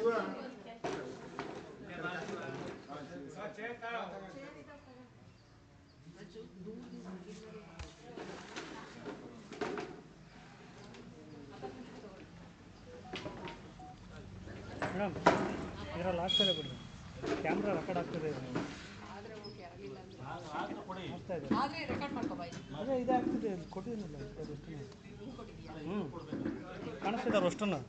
Madam ಇದರಲ್ಲಿ ಆಗ್ತದೆ ಬಿಡಿ, ಕ್ಯಾಮ್ರಾ ರೆಕಾರ್ಡ್ ಆಗ್ತದೆ. ಆದರೆ ರೆಕಾರ್ಡ್ ಮಾಡ್ಕೋಬಾಯಿ ಅದೇ ಇದಾಗ್ತದೆ, ಕೊಟ್ಟಿದ್ದೀನಲ್ಲ ಕಾಣಿಸ್ತಿದ್ದಾರೆ ಅಷ್ಟನ್ನು.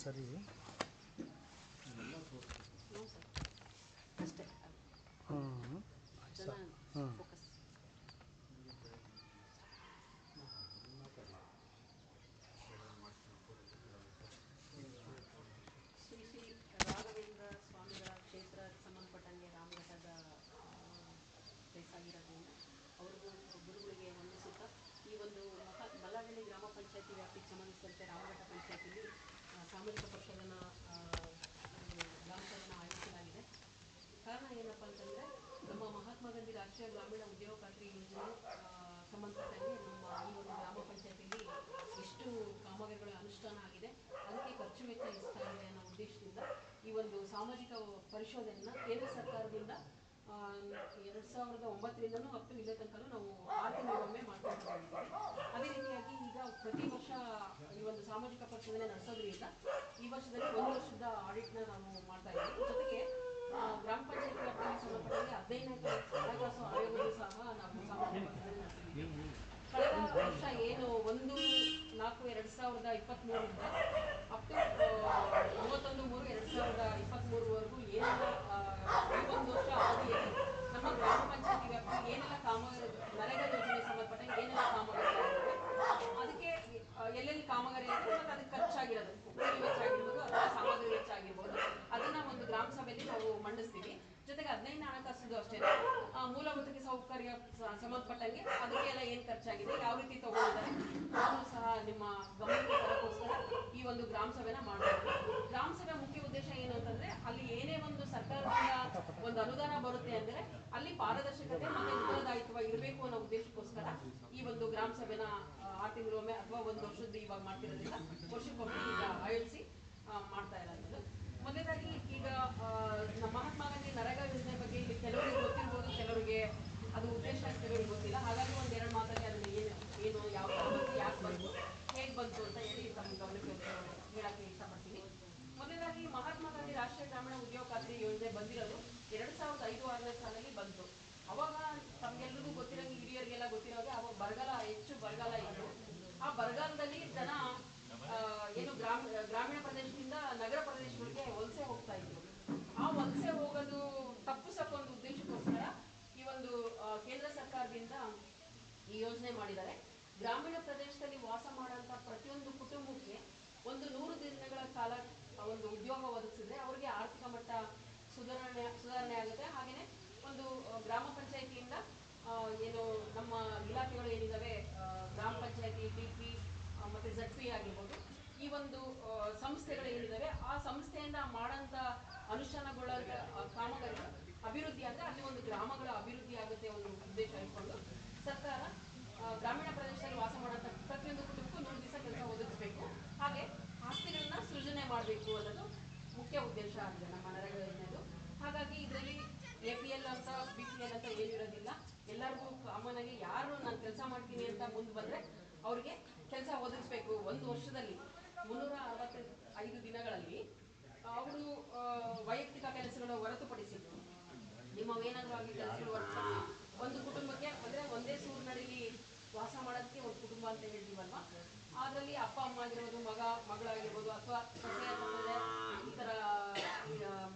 ಸರಿ ಅಷ್ಟೇ. ಫೋಕಸ್. ಶ್ರೀ ಶ್ರೀ ರಾಘವೇಂದ್ರ ಸ್ವಾಮಿಗಳ ಕ್ಷೇತ್ರಕ್ಕೆ ಸಂಬಂಧಪಟ್ಟಂಗೆ ರಾಮಘಟ್ಟದ ಪ್ಲೇಸ್ ಆಗಿರೋದ್ರಿಂದ ಅವ್ರಿಗೂ ಗುರುಗಳಿಗೆ ವಂದಿಸುತ್ತಾ ಈ ಒಂದು ಬಲ್ಲಾಗಳ್ಳಿ ಗ್ರಾಮ ಪಂಚಾಯತಿ ವ್ಯಾಪ್ತಿಗೆ ಸಂಬಂಧಿಸಿದಂತೆ ರಾಮಘಟ್ಟ ಪಂಚಾಯತಿಯಲ್ಲಿ ಸಾಮಾಜಿಕ ಪರಿಷದನ ಗ್ರಾಮ ಸಭೆಯನ್ನು ಆಯೋಜಿಸಲಾಗಿದೆ. ಕಾರಣ ಏನಪ್ಪ ಅಂತಂದರೆ ನಮ್ಮ ಮಹಾತ್ಮ ಗಾಂಧಿ ರಾಷ್ಟ್ರೀಯ ಗ್ರಾಮೀಣ ಉದ್ಯೋಗ ಖಾತ್ರಿ ಯೋಜನೆ ಸಂಬಂಧಪಟ್ಟಂಗೆ ನಮ್ಮ ಈ ಒಂದು ಗ್ರಾಮ ಪಂಚಾಯತಿಯಲ್ಲಿ ಎಷ್ಟು ಕಾಮಗಾರಿಗಳ ಅನುಷ್ಠಾನ ಆಗಿದೆ, ಅದಕ್ಕೆ ಖರ್ಚು ವೆಚ್ಚ ಎಷ್ಟಾಗಿದೆ ಅನ್ನೋ ಉದ್ದೇಶದಿಂದ ಈ ಒಂದು ಸಾಮಾಜಿಕ ಪರಿಶೋಧನೆಯನ್ನು ಕೇಂದ್ರ ಸರ್ಕಾರದಿಂದ 2009ರಿಂದನೂ ಅಪ್ ಟು ಇಲ್ಲೇ ತನಕ ನಾವು 6 ತಿಂಗಳಿಗೊಮ್ಮೆ ಮಾಡ್ಕೊಂಡು ಬಂದಿದ್ದೀವಿ. ಅದೇ ರೀತಿಯಾಗಿ ಈಗ ಪ್ರತಿ ವರ್ಷ ಈ ಒಂದು ಸಾಮಾಜಿಕ ಪರಿಶೋಧನೆ ನಡೆಸೋದ್ರಿಂದ ಈ ವರ್ಷದಲ್ಲಿ 1 ವರ್ಷದ ಆಡಿಟ್ನ ನಾವು ಮಾಡ್ತಾ ಇದ್ದೀವಿ. ಜೊತೆಗೆ ಗ್ರಾಮ ಪಂಚಾಯತ್ ವ್ಯಾಪ್ತಿಗೆ ಸಂಬಂಧಪಟ್ಟಂಗೆ 15ನೇ ಹಣಕಾಸು ಆಯೋಗದೂ ಸಹ ನಾವು ಸಾಮಾಜಿಕ ಪರಿಶೋಧನೆ ನಡೆಸಿದ್ದೀವಿ. ಕಳೆದ ವರ್ಷ ಏನು 1/4/2023ರಿಂದ ಅಪ್ ಟು 31/3/2023ವರೆಗೂ ಏನೆಲ್ಲ ಈ ಒಂದು ವರ್ಷ ಅವಧಿಯಲ್ಲಿ ನಮ್ಮ ಗ್ರಾಮ ಪಂಚಾಯತಿ ವ್ಯಾಪ್ತಿಗೆ ಏನೆಲ್ಲ ಕಾಮಗಾರಿ ನರೇಗಾ ಯೋಜನೆಗೆ ಸಂಬಂಧಪಟ್ಟಂಗೆ ಏನೆಲ್ಲ ಕಾಮಗಾರಿಗಳಿವೆ, ಅದಕ್ಕೆ ಎಲ್ಲೆಲ್ಲಿ ಕಾಮಗಾರಿ ಆಗಿದೆ ಮತ್ತು ಅದಕ್ಕೆ ಖರ್ಚಾಗಿರೋದು ಕೂಲಿ ವೆಚ್ಚ ಆಗಿರ್ಬೋದು ಅಥವಾ ಸಾಮಗ್ರಿ ವೆಚ್ಚ ಆಗಿರ್ಬೋದು, ಅದನ್ನ ಒಂದು ಗ್ರಾಮ ಸಭೆಯಲ್ಲಿ ನಾವು ಮಂಡಿಸ್ತೀವಿ. ಜೊತೆಗೆ 15ನೇ ಹಣಕಾಸು ಅಷ್ಟೇ ಮೂಲಭೂತ ಸೌಕರ್ಯ ಸಂಬಂಧಪಟ್ಟಂಗೆ ಅದಕ್ಕೆಲ್ಲ ಏನು ಖರ್ಚಾಗಿದೆ, ಯಾವ ರೀತಿ ತಗೊಂಡಿದ್ದಾರೆ ಅದನ್ನು ಸಹ ನಿಮ್ಮ ಗಮನಕ್ಕೆ ತರಕ್ಕೋಸ್ಕರ ಈ ಒಂದು ಗ್ರಾಮ ಸಭೆನ ಮಾಡಬೇಕು. ಗ್ರಾಮ ಸಭೆ ಮುಖ್ಯ ಉದ್ದೇಶ ಏನು ಅಂತಂದ್ರೆ ಅಲ್ಲಿ ಏನೇ ಒಂದು ಸರ್ಕಾರದಿಂದ ಒಂದು ಅನುದಾನ ಬರುತ್ತೆ ಅಂದ್ರೆ ಅಲ್ಲಿ ಪಾರದರ್ಶಕತೆ ಮತ್ತೆ ಉತ್ತರದಾಯಿತ್ವ ಇರಬೇಕು ಅನ್ನೋ ಉದ್ದೇಶಕ್ಕೋಸ್ಕರ ಈ ಒಂದು ಗ್ರಾಮ ಸಭೆನ 6 ತಿಂಗಳಿಗೊಮ್ಮೆ ಅಥವಾ 1 ವರ್ಷದ್ದು ಇವಾಗ ಮಾಡ್ತಿರೋದ್ರಿಂದ ವರ್ಷಕ್ಕೊಮ್ಮೆ ಈಗ ಆಯೋಜಿಸಿ ಮಾಡ್ತಾ ಇರೋದು. ಮೊದಲನೇದಾಗಿ ಈಗ ನಮ್ಮ ಮಹಾತ್ಮ ಗಾಂಧಿ ನರೇಗಾ ಯೋಜನೆ ಬಗ್ಗೆ ಇಲ್ಲಿ ಕೆಲವರಿಗೆ ಗೊತ್ತಿರ್ಬೋದು, ಕೆಲವರಿಗೆ ಅದು ಉದ್ದೇಶ ಕೆಲವರಿಗೆ ಗೊತ್ತಿಲ್ಲ. ಹಾಗಾಗಿ 1-2 ಮಾತಲ್ಲಿ ಅದನ್ನು ಏನು ಯಾವ ಥರ ಬಂತು, ಯಾಕೆ ಬಂತು, ಹೇಗೆ ಬಂತು ಅಂತ ಹೇಳಿ ತಮ್ಮ ಗಮನಕ್ಕೆ ಹೇಳಕ್ಕೆ ಇಷ್ಟಪಡ್ತೀನಿ. ಮೊದಲನೇದಾಗಿ ಮಹಾತ್ಮ ಗಾಂಧಿ ರಾಷ್ಟ್ರೀಯ ಗ್ರಾಮೀಣ ಉದ್ಯೋಗ ಖಾತ್ರಿ ಯೋಜನೆ ಬಂದಿರೋದು 2005-6ನೇ ಸಾಲಲ್ಲಿ ಬಂತು. ಅವಾಗ ತಮ್ಗೆಲ್ರಿಗೂ ಗೊತ್ತಿರೋಂಗೆ, ಹಿರಿಯರಿಗೆಲ್ಲ ಗೊತ್ತಿರೋಗೆ ಅವಾಗ ಬರಗಾಲ, ಹೆಚ್ಚು ಬರಗಾಲ ಇತ್ತು. ಆ ಬರಗಾಲದಲ್ಲಿ ಜನ ಏನು ಗ್ರಾಮೀಣ ಪ್ರದೇಶದಿಂದ ನಗರ ಪ್ರದೇಶಗಳಿಗೆ ವಲಸೆ ಹೋಗ್ತಾ ಇದ್ರು. ಆ ವಲಸೆ ಹೋಗೋದು ತಪ್ಪಿಸಕ್ಕೊಂದು ಉದ್ದೇಶಕ್ಕೋಸ್ಕರ ಈ ಒಂದು ಕೇಂದ್ರ ಸರ್ಕಾರದಿಂದ ಈ ಯೋಜನೆ ಮಾಡಿದ್ದಾರೆ. ಗ್ರಾಮೀಣ ಪ್ರದೇಶದಲ್ಲಿ ವಾಸ ಮಾಡುವಂಥ ಪ್ರತಿಯೊಂದು ಕುಟುಂಬಕ್ಕೆ ಒಂದು 100 ದಿನಗಳ ಕಾಲ ಒಂದು ಉದ್ಯೋಗ ಒದಗಿಸಿದ್ರೆ ಅವರಿಗೆ ಆರ್ಥಿಕ ಮಟ್ಟ ಸುಧಾರಣೆ ಆಗುತ್ತೆ. ಹಾಗೆಯೇ ಒಂದು ಗ್ರಾಮ ಪಂಚಾಯತಿಯಿಂದ ಏನು ನಮ್ಮ ಇಲಾಖೆಗಳು ಏನಿದ್ದಾವೆ, ಗ್ರಾಮ ಪಂಚಾಯತಿ, TP ಮತ್ತು ZP ಆಗಿರ್ಬೋದು, ಈ ಒಂದು ಸಂಸ್ಥೆಗಳು ಏನಿದ್ದಾವೆ ಆ ಸಂಸ್ಥೆಯಿಂದ ಮಾಡೋಂಥ ಅನುಷ್ಠಾನಗೊಳ್ಳುವಂಥ ಕಾಮಗಾರಿಗಳು ಅಭಿವೃದ್ಧಿ ಅಂದರೆ ಅಲ್ಲಿ ಒಂದು ಗ್ರಾಮಗಳ ಅಭಿವೃದ್ಧಿ ಆಗುತ್ತೆ ಒಂದು ಉದ್ದೇಶ ಇಟ್ಕೊಂಡು ಸರ್ಕಾರ ಗ್ರಾಮೀಣ ಪ್ರದೇಶದಲ್ಲಿ ವಾಸ ಮಾಡುವಂಥ ಪ್ರತಿಯೊಂದು ಕುಟುಂಬಕ್ಕೂ 100 ದಿವಸ ಕೆಲಸ ಒದಗಿಸಬೇಕು, ಹಾಗೆ ಆಸ್ತಿಗಳನ್ನ ಸೃಜನೆ ಮಾಡಬೇಕು ಅನ್ನೋದು ಮುಖ್ಯ ಉದ್ದೇಶ ಆಗಿದೆ ನಮ್ಮ ನರೇಗಾ ಯೋಜನೆದು. ಹಾಗಾಗಿ ಇದರಲ್ಲಿ APL ಅಂತ BPL ಅಂತ ಏನಿರೋದಿಲ್ಲ. ಎಲ್ಲರಿಗೂ ಕಾಮನ್ ಆಗಿ ಯಾರು ನಾನು ಕೆಲಸ ಮಾಡ್ತೀನಿ ಅಂತ ಮುಂದೆ ಬಂದರೆ ಅವ್ರಿಗೆ ಕೆಲಸ ಒದಗಿಸ್ಬೇಕು. 1 ವರ್ಷದಲ್ಲಿ 365 ದಿನಗಳಲ್ಲಿ ಅವರು ವೈಯಕ್ತಿಕ ಕೆಲಸಗಳನ್ನು ಹೊರತುಪಡಿಸಿದ್ರು ನಿಮ್ಮವೇನಾದರೂ ಆಗಿ ಕೆಲಸಗಳು ಹೊರತುಪಡಿಸಿ ಒಂದು ಕುಟುಂಬಕ್ಕೆ ಅಂದರೆ ಒಂದೇ ಸೂರಿನಡಿಲಿ ವಾಸ ಮಾಡೋದಕ್ಕೆ ಒಂದು ಕುಟುಂಬ ಅಂತ ಹೇಳ್ತೀವಲ್ವ, ಅದರಲ್ಲಿ ಅಪ್ಪ ಅಮ್ಮ ಆಗಿರ್ಬೋದು, ಮಗಳಾಗಿರ್ಬೋದು, ಅಥವಾ ಸೊಸೆ ಈ ಥರ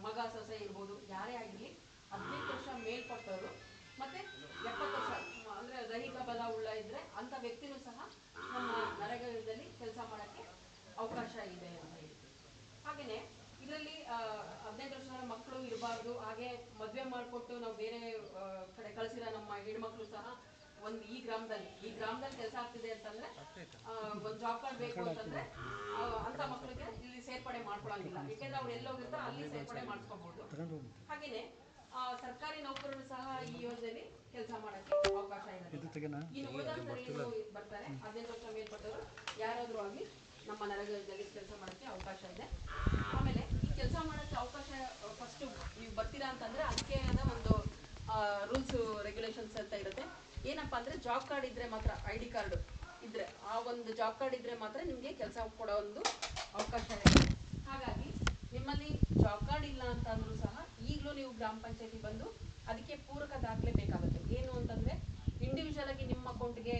ಮಗ ಸೊಸೆ ಇರ್ಬೋದು, ಯಾರೇ ಆಗಿರಲಿ 18 ವರ್ಷ ಮೇಲ್ಪಟ್ಟವರು ಮತ್ತು 70 ವರ್ಷ ಅಂದರೆ ದೈಹಿಕ ಬಲ ಉಳ್ಳ ಇದ್ದರೆ ಅಂಥ ವ್ಯಕ್ತಿನೂ ಸಹ ನಮ್ಮ ನರೇಗಾ ಯೋಜನೆಯಲ್ಲಿ ಕೆಲಸ ಮಾಡೋಕ್ಕೆ ಅವಕಾಶ ಇದೆ ಅಂತ ಹೇಳಿ. ಹಾಗೆಯೇ ಇದರಲ್ಲಿ 15 ವರ್ಷದ ಮಕ್ಕಳು ಇರಬಾರ್ದು, ಹಾಗೆ ಮದುವೆ ಮಾಡಿಕೊಟ್ಟು ನಾವು ಬೇರೆ ಕಡೆ ಕಳಿಸಿರೋ ನಮ್ಮ ಹೆಣ್ಮಕ್ಳು ಸಹ ಈ ಗ್ರಾಮದಲ್ಲಿ ಕೆಲಸ ಆಗ್ತಿದೆ ಅಂತಂದ್ರೆ ಒಂದು ಜಾಬ್ ಕಾರ್ಡ್ ಬೇಕು ಅಂತಂದ್ರೆ ಅಂತ ಮಕ್ಕಳಿಗೆ ಇಲ್ಲಿ ಸೇರ್ಪಡೆ ಮಾಡ್ಕೊಳ್ಳೋಂಗಿಲ್ಲ. ಯಾಕೆಂದ್ರೆ ಅವ್ರು ಎಲ್ಲೋಗಿರ್ತಾರೆ ಅಲ್ಲಿ ಸೇರ್ಪಡೆ ಮಾಡಿಸ್ಕೋಬಹುದು. ಹಾಗೇನೆ ಸರ್ಕಾರಿ ನೌಕರರು ಸಹ ಈ ಯೋಜನೆಯಲ್ಲಿ ಕೆಲಸ ಮಾಡಕ್ಕೆ ಅವಕಾಶ ಇರುತ್ತೆ. ಇನ್ನು ಉಳಿದಂತರು ಬರ್ತಾರೆ 15 ವರ್ಷ ಮೇಲ್ಪಟ್ಟವರು ಯಾರಾದರೂ ಆಗಲಿ ನಮ್ಮ ನರೇಗಾದಲ್ಲಿ ಕೆಲಸ ಮಾಡೋಕ್ಕೆ ಅವಕಾಶ ಇದೆ. ಆಮೇಲೆ ಈ ಕೆಲಸ ಮಾಡೋಕ್ಕೆ ಅವಕಾಶ ಫಸ್ಟು ನೀವು ಬರ್ತೀರಾ ಅಂತಂದರೆ ಅದಕ್ಕೆ ಆದ ಒಂದು ರೂಲ್ಸು ರೆಗ್ಯುಲೇಷನ್ಸ್ ಅಂತ ಇರುತ್ತೆ. ಏನಪ್ಪ ಅಂದರೆ ಜಾಬ್ ಕಾರ್ಡ್ ಇದ್ದರೆ ಮಾತ್ರ, ID ಕಾರ್ಡು ಇದ್ದರೆ, ಆ ಒಂದು ಜಾಬ್ ಕಾರ್ಡ್ ಇದ್ದರೆ ಮಾತ್ರ ನಿಮಗೆ ಕೆಲಸ ಕೊಡೋ ಒಂದು ಅವಕಾಶ ಇದೆ. ಹಾಗಾಗಿ ನಿಮ್ಮಲ್ಲಿ ಜಾಬ್ ಕಾರ್ಡ್ ಇಲ್ಲ ಅಂತ ಅಂದರೂ ಸಹ ಈಗಲೂ ನೀವು ಗ್ರಾಮ ಪಂಚಾಯತಿ ಬಂದು ಅದಕ್ಕೆ ಪೂರಕ ದಾಖಲೆ ಬೇಕಾಗುತ್ತೆ. ಏನು ಅಂತಂದರೆ ಇಂಡಿವಿಜುವಲ್ ಆಗಿ ನಿಮ್ಮ ಅಕೌಂಟ್ಗೆ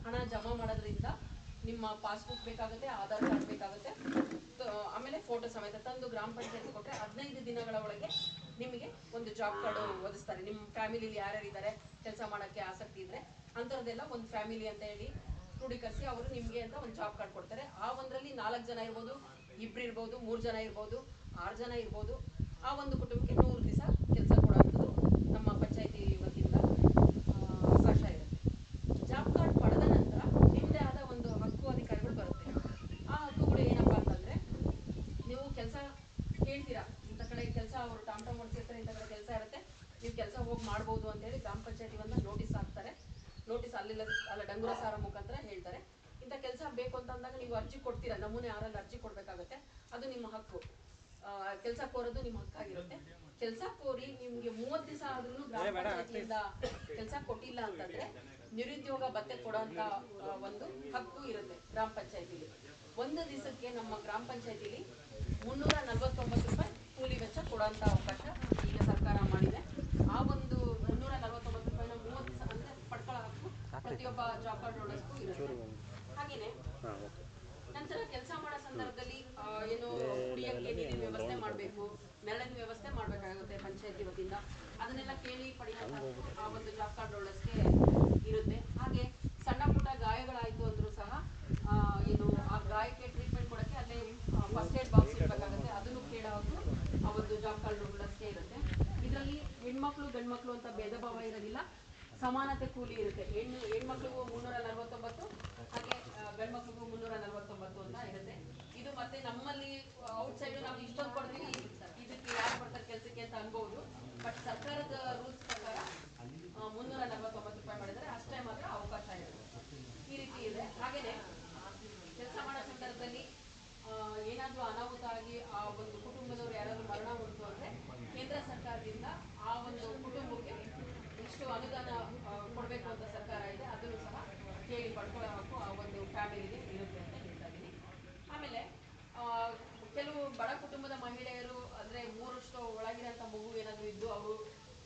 ಹಣ ಜಮಾ ಮಾಡೋದ್ರಿಂದ ನಿಮ್ಮ ಪಾಸ್ಬುಕ್ ಬೇಕಾಗುತ್ತೆ, ಆಧಾರ್ ಕಾರ್ಡ್ ಬೇಕಾಗುತ್ತೆ, ಆಮೇಲೆ ಫೋಟೋ ಸಮೇತ ತಂದು ಗ್ರಾಮ ಪಂಚಾಯತಿ ಕೊಟ್ಟರೆ 15 ದಿನಗಳ ಒಳಗೆ ನಿಮಗೆ ಒಂದು ಜಾಬ್ ಕಾರ್ಡ್ ಒದಗಿಸ್ತಾರೆ. ನಿಮ್ಮ ಫ್ಯಾಮಿಲಿಲಿ ಯಾರ್ಯಾರಿದ್ದಾರೆ ಕೆಲಸ ಮಾಡೋಕ್ಕೆ ಆಸಕ್ತಿ ಇದ್ದರೆ ಅಂಥವ್ರದ್ದೆಲ್ಲ ಒಂದು ಫ್ಯಾಮಿಲಿ ಅಂತ ಹೇಳಿ ಕ್ರೋಢೀಕರಿಸಿ ಅವರು ನಿಮಗೆ ಅಂತ ಒಂದು ಜಾಬ್ ಕಾರ್ಡ್ ಕೊಡ್ತಾರೆ. ಆ ಒಂದರಲ್ಲಿ 4 ಜನ ಇರ್ಬೋದು, 2 ಇರ್ಬೋದು, 3 ಜನ ಇರ್ಬೋದು, 6 ಜನ ಇರ್ಬೋದು. ಆ ಒಂದು ಕುಟುಂಬಕ್ಕೆ 100 ದಿವಸ ಕೆಲಸ ಕೊಡುವಂಥದ್ದು ನಮ್ಮ ಪಂಚಾಯತಿ ವತಿಯಿಂದ ಅವಕಾಶ ಇರುತ್ತೆ. ಜಾಬ್ ಕಾರ್ಡ್ ಪಡೆದ ನಂತರ ನಿಮ್ಮದೇ ಆದ ಒಂದು ಹಕ್ಕು ಅಧಿಕಾರಿಗಳು ಬರುತ್ತೆ. ಆ ಹಕ್ಕುಗಳು ಏನಪ್ಪ ಅಂತಂದರೆ ನೀವು ಕೆಲಸ ಕೇಳ್ತೀರಾ, ಇಂಥ ಕಡೆ ಕೆಲಸ ಅವರು ಟಾಮ್ ಓಡಿಸಿರ್ತಾರೆ, ಇಂಥ ಕಡೆ ಕೆಲಸ ಇರುತ್ತೆ, ನೀವು ಕೆಲಸ ಹೋಗಿ ಮಾಡ್ಬೋದು ಅಂತೇಳಿ ಗ್ರಾಮ ಪಂಚಾಯತಿ ಬಂದು ನೋಟಿಸ್ ಹಾಕ್ತಾರೆ. ನೋಟಿಸ್ ಅಲ್ಲ ಡಂಗುರ ಸಾರ ಮುಖಾಂತರ ಹೇಳ್ತಾರೆ. ಇಂಥ ಕೆಲಸ ಬೇಕು ಅಂತ ಅಂದಾಗ ನೀವು ಅರ್ಜಿ ಕೊಡ್ತೀರಾ, ನಮೂನೆ ಯಾರಲ್ಲಿ ಅರ್ಜಿ ಕೊಡಬೇಕಾಗುತ್ತೆ, ಅದು ನಿಮ್ಮ ಹಕ್ಕು. ಕೆಲಸ ಕೋರೋದು ನಿಮ್ಮ ಹಕ್ಕಾಗಿರುತ್ತೆ. ಕೆಲಸ ಕೋರಿ ನಿಮಗೆ 30 ದಿವಸ ಆದ್ರೂ ಗ್ರಾಮ ಪಂಚಾಯತಿಯಿಂದ ಕೆಲಸ ಕೊಟ್ಟಿಲ್ಲ ಅಂತಂದ್ರೆ ನಿರುದ್ಯೋಗ ಭತ್ಯೆ ಕೊಡೋಂಥ ಒಂದು ಹಕ್ಕು ಇರುತ್ತೆ ಗ್ರಾಮ ಪಂಚಾಯತಿಲಿ. ಒಂದು ದಿವಸಕ್ಕೆ ನಮ್ಮ ಗ್ರಾಮ ಪಂಚಾಯತಿಲಿ 349 ರೂಪಾಯಿ ಕೂಲಿ ವೆಚ್ಚ ಕೊಡೋಂಥ ಅವಕಾಶ ಈಗ ಸರ್ಕಾರ ಮಾಡಿದೆ. ಆ ಒಂದು 349 ರೂಪಾಯಿನ 30 ದಿವಸ ಅಂದರೆ ಪಡ್ಕೊಳ್ಳೋ ಹಕ್ಕು ಪ್ರತಿಯೊಬ್ಬ ಜಾಬ್ ಕಾರ್ಡ್ ಹೋಲ್ಡರ್ಸ್ಗೂ ಇರುತ್ತೆ. ಹಾಗೆಯೇ ನಂತರ ಕೆಲಸ ಮಾಡೋ ಸಂದರ್ಭದಲ್ಲಿ ಏನು ಕುಡಿಯೋಕ್ಕೆ ನೀರಿನ ವ್ಯವಸ್ಥೆ ಮಾಡಬೇಕು, ನೆರಳಿನ ವ್ಯವಸ್ಥೆ ಮಾಡಬೇಕಾಗುತ್ತೆ ಪಂಚಾಯತಿ ವತಿಯಿಂದ. ಅದನ್ನೆಲ್ಲ ಕೇಳಿ ಪಡೆಯುವಂಥ ಆ ಒಂದು ಜಾಬ್ ಕಾರ್ಡ್ ಹೋಲ್ಡರ್ಸ್ಗೆ ಇರುತ್ತೆ. ಹಾಗೆ ಸಣ್ಣ ಪುಟ್ಟ ಗಾಯಗಳಾಯಿತು ಅಂದರೂ ಸಹ ಏನು ಆ ಗಾಯಕ್ಕೆ ಟ್ರೀಟ್ಮೆಂಟ್ ಕೊಡೋಕ್ಕೆ ಅಲ್ಲೇ ಫಸ್ಟ್ ಏಡ್ ಬಾಕ್ಸ್ ಇರಬೇಕಾಗುತ್ತೆ, ಅದನ್ನು ಕೇಳೋದು ಆ ಒಂದು ಜಾಬ್ ಕಾರ್ಡ್ ಹೋಲ್ಡರ್ಸ್ಗೆ ಇರುತ್ತೆ. ಇದರಲ್ಲಿ ಹೆಣ್ಮಕ್ಳು ಗಂಡು ಮಕ್ಕಳು ಅಂತ ಭೇದ ಭಾವ ಇರೋದಿಲ್ಲ, ಸಮಾನತೆ ಕೂಲಿ ಇರುತ್ತೆ. ಹೆಣ್ಮಕ್ಳಿಗೂ 349, ಹಾಗೆ ಗಂಡು ಮಕ್ಳಿಗೂ 349 ಅಂತ ಇರುತ್ತೆ. ಇದು ಮತ್ತೆ ನಮ್ಮಲ್ಲಿ ಔಟ್ಸೈಡ್ ನಾವು ಇಷ್ಟೊಂದು ಕೊಡ್ತೀವಿ, ಇದಕ್ಕೆ ಯಾರು ಬರ್ತಾರೆ ಕೆಲಸಕ್ಕೆ ಅಂತ ಅನ್ಬೋದು. ಬಟ್ ಸರ್ಕಾರದ ರೂಲ್ಸ್ ಪ್ರಕಾರ 349 ರೂಪಾಯಿ ಮಾಡಿದರೆ ಅಷ್ಟೇ ಮಾತ್ರ ಅವಕಾಶ ಇರುತ್ತೆ. ಈ ರೀತಿ ಇದೆ. ಹಾಗೆಯೇ ಕೆಲಸ ಮಾಡೋ ಸಂದರ್ಭದಲ್ಲಿ ಏನಾದರೂ ಅನಾಹುತ ಆಗಿ ಆ ಒಂದು ಕುಟುಂಬದವರು ಯಾರಾದರೂ ಮರಣ ಹೊಂದಿತು ಅಂದರೆ ಕೇಂದ್ರ ಸರ್ಕಾರದಿಂದ ಆ ಒಂದು ಕುಟುಂಬಕ್ಕೆ ಇಷ್ಟು ಅನುದಾನ ಕೊಡಬೇಕು ಅಂತ ಸರ್ಕಾರ ಇದೆ, ಅದನ್ನು ಸಹ ಕೇಳಿ ಪಡ್ಕೊಳ್ಳೋ ಹಕ್ಕು ಆ ಒಂದು ಫ್ಯಾಮಿಲಿಗೆ ಇರುತ್ತೆ ಅಂತ ಹೇಳ್ತಾ ಇದ್ದೀನಿ. ಆಮೇಲೆ ಕೆಲವು ಬಡ ಕುಟುಂಬದ ಮಹಿಳೆಯರು ಅಂದರೆ 3 ವರ್ಷ ಒಳಗಿರೋಂಥ ಮಗು ಏನಾದರೂ ಇದ್ದು ಅವರು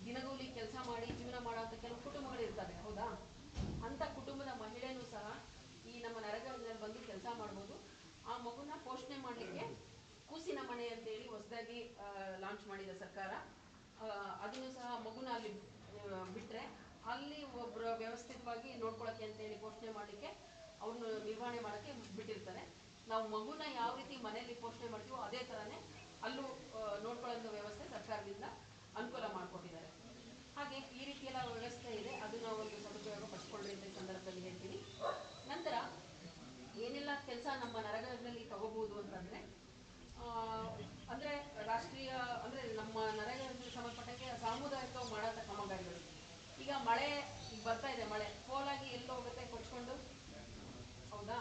ದಿನಗೂಲಿ ಕೆಲಸ ಮಾಡಿ ಜೀವನ ಮಾಡೋಂಥ ಕೆಲವು ಕುಟುಂಬಗಳು ಇರ್ತವೆ, ಹೌದಾ? ಅಂಥ ಕುಟುಂಬದ ಮಹಿಳೆಯೂ ಸಹ ಈ ನಮ್ಮ ನರೇಗಾದಲ್ಲಿ ಬಂದು ಕೆಲಸ ಮಾಡ್ಬೋದು. ಆ ಮಗುನ ಪೋಷಣೆ ಮಾಡಲಿಕ್ಕೆ ಕೂಸಿನ ಮನೆ ಅಂತೇಳಿ ಹೊಸದಾಗಿ ಲಾಂಚ್ ಮಾಡಿದ ಸರ್ಕಾರ. ಅದನ್ನು ಸಹ ಮಗುನ ಅಲ್ಲಿ ಬಿಟ್ಟರೆ ಅಲ್ಲಿ ಒಬ್ಬರು ವ್ಯವಸ್ಥಿತವಾಗಿ ನೋಡ್ಕೊಳ್ಳೋಕ್ಕೆ ಅಂತೇಳಿ ಪೋಷಣೆ ಮಾಡಲಿಕ್ಕೆ ಅವ್ರನ್ನ ನಿರ್ವಹಣೆ ಮಾಡೋಕ್ಕೆ ಬಿಟ್ಟಿರ್ತಾರೆ. ನಾವು ಮಗುನ ಯಾವ ರೀತಿ ಮನೆಯಲ್ಲಿ ಪೋಷಣೆ ಮಾಡ್ತೀವೋ ಅದೇ ಥರನೇ ಅಲ್ಲೂ ನೋಡ್ಕೊಳ್ಳೋ ವ್ಯವಸ್ಥೆ ಸರ್ಕಾರದಿಂದ ಅನುಕೂಲ ಮಾಡಿಕೊಟ್ಟಿದ್ದಾರೆ. ಹಾಗೆ ಈ ರೀತಿಯೆಲ್ಲ ವ್ಯವಸ್ಥೆ ಇದೆ, ಅದನ್ನು ಒಂದು ಸದುಪಯೋಗ ಪಡಿಸ್ಕೊಳ್ಳಿ ಅಂತ ಈ ಸಂದರ್ಭದಲ್ಲಿ ಹೇಳ್ತೀನಿ. ನಂತರ ಏನೆಲ್ಲ ಕೆಲಸ ನಮ್ಮ ನರೇಗಾದಲ್ಲಿ ತಗೋಬಹುದು ಅಂತಂದರೆ ಅಂದರೆ ರಾಷ್ಟ್ರೀಯ ಅಂದರೆ ನಮ್ಮ ನರೇಗಾದಲ್ಲಿ ಸಂಬಂಧಪಟ್ಟಂಗೆ ಸಾಮುದಾಯಿಕ ಮಾಡೋಂಥ ಕಾಮಗಾರಿಗಳು. ಈಗ ಮಳೆ ಈಗ ಬರ್ತಾ ಇದೆ, ಮಳೆ ಪೋಲಾಗಿ ಎಲ್ಲೋ ಹೋಗುತ್ತೆ ಕೊಚ್ಕೊಂಡು, ಹೌದಾ?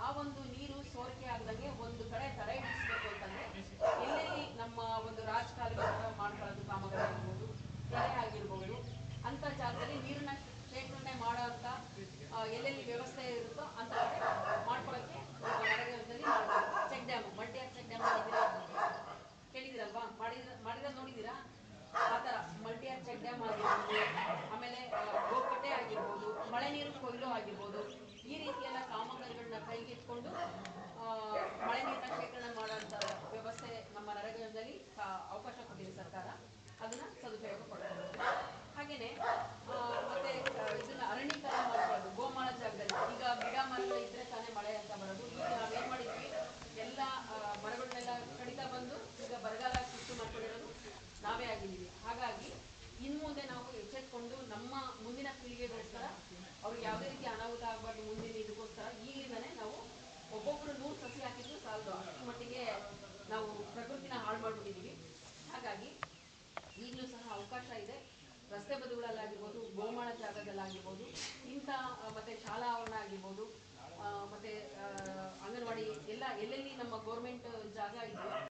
ಆ ಒಂದು ನೀರು ಸೋರಿಕೆ ಆಗದಂಗೆ ಒಂದು ಕಡೆ ತಡೆ ಹಿಡಿಸಬೇಕು ಅಂತಂದರೆ ಎಲ್ಲೆಲ್ಲಿ ನಮ್ಮ ಒಂದು ರಾಜಕಾಲುವೆ ಮಾಡ್ಕೊಳ್ಳೋದು ಕಾಮಗಾರಿ ಆಗಿರ್ಬೋದು, ಕೆರೆ ಆಗಿರ್ಬೋದು, ಅಂಥ ಜಾಗದಲ್ಲಿ ನೀರನ್ನ ಶೇಖರಣೆ ಮಾಡೋ ಅಂತ ಎಲ್ಲೆಲ್ಲಿ ವ್ಯವಸ್ಥೆ ಇರುತ್ತೋ ಅಂಥ ಕಡೆ ಮಾಡ್ಕೊಳ್ಳೋಕ್ಕೆ ನರೇಗಾದಲ್ಲಿ ಚೆಕ್ ಡ್ಯಾಮ್, ಮಲ್ಟಿಆರ್ ಚೆಕ್ ಡ್ಯಾಮ್ ಕೇಳಿದಿರಲ್ವಾ? ಮಾಡಿರೋದು ನೋಡಿದ್ದೀರಾ? ಆ ಥರ ಮಲ್ಟಿಆರ್ ಚೆಕ್ ಡ್ಯಾಮ್ ಆಗಿರ್ಬೋದು, ಆಮೇಲೆ ಗೋಕಟ್ಟೆ ಆಗಿರ್ಬೋದು, ಮಳೆ ನೀರು ಕೊಯ್ಲು ಆಗಿರ್ಬೋದು, ಈ ರೀತಿಯೆಲ್ಲ ಕಾಮಗಾರಿಗಳನ್ನ ಕೈಗೆತ್ಕೊಂಡು ಮಳೆ ನೀರನ್ನ ಶೇಖರಣೆ ಮಾಡೋಂಥ ವ್ಯವಸ್ಥೆ ನಮ್ಮ ನರೇಗಾದಲ್ಲಿ ಅವಕಾಶ ಕೊಟ್ಟಿದೆ ಸರ್ಕಾರ, ಅದನ್ನು ಸದುಪಯೋಗ ಪಡ್ಕೊಳ್ಬೋದು. ಹಾಗೆಯೇ ಮತ್ತೆ ಇದನ್ನು ಅರಣ್ಯೀಕರಣ ಮಾಡ್ಕೊಳ್ಳೋದು ಗೋಮಾಳ ಜಾಗದಲ್ಲಿ. ಈಗ ಗಿಡ ಮರಗಳು ಇದ್ದರೆ ತಾನೇ ಮಳೆ ಅಂತ ಬರೋದು. ಈಗ ನಾವೇನು ಮಾಡಿದ್ವಿ, ಎಲ್ಲ ಮರಗಳನ್ನೆಲ್ಲ ಕಡಿತಾ ಬಂದು ಈಗ ಬರಗಾಲ ಸೃಷ್ಟಿ ಮಾಡ್ಕೊಂಡಿರೋದು ನಾವೇ ಆಗಿದ್ದೀವಿ. ಹಾಗಾಗಿ ಇನ್ನು ಮುಂದೆ ನಾವು ಎಚ್ಚೆತ್ಕೊಂಡು ನಮ್ಮ ಮುಂದಿನ ಪೀಳಿಗೆಗೋಸ್ಕರ ಅವ್ರಿಗೆ ಯಾವುದೇ ರೀತಿ ಅನಾಹುತ ಆಗಬಾರ್ದು ಮುಂದಿನ ಇದಕ್ಕೋಸ್ಕರ ಈಗಲಿಂದನೇ ನಾವು ಆಗಿರ್ಬೋದು ಇಂಥ ಮತ್ತು ಶಾಲಾ ಆವರಣ ಆಗಿರ್ಬೋದು ಮತ್ತು ಅಂಗನವಾಡಿ ಎಲ್ಲ ಎಲ್ಲೆಲ್ಲಿ ನಮ್ಮ ಗೌರ್ಮೆಂಟ್ ಜಾಗ ಇದೆಯೋ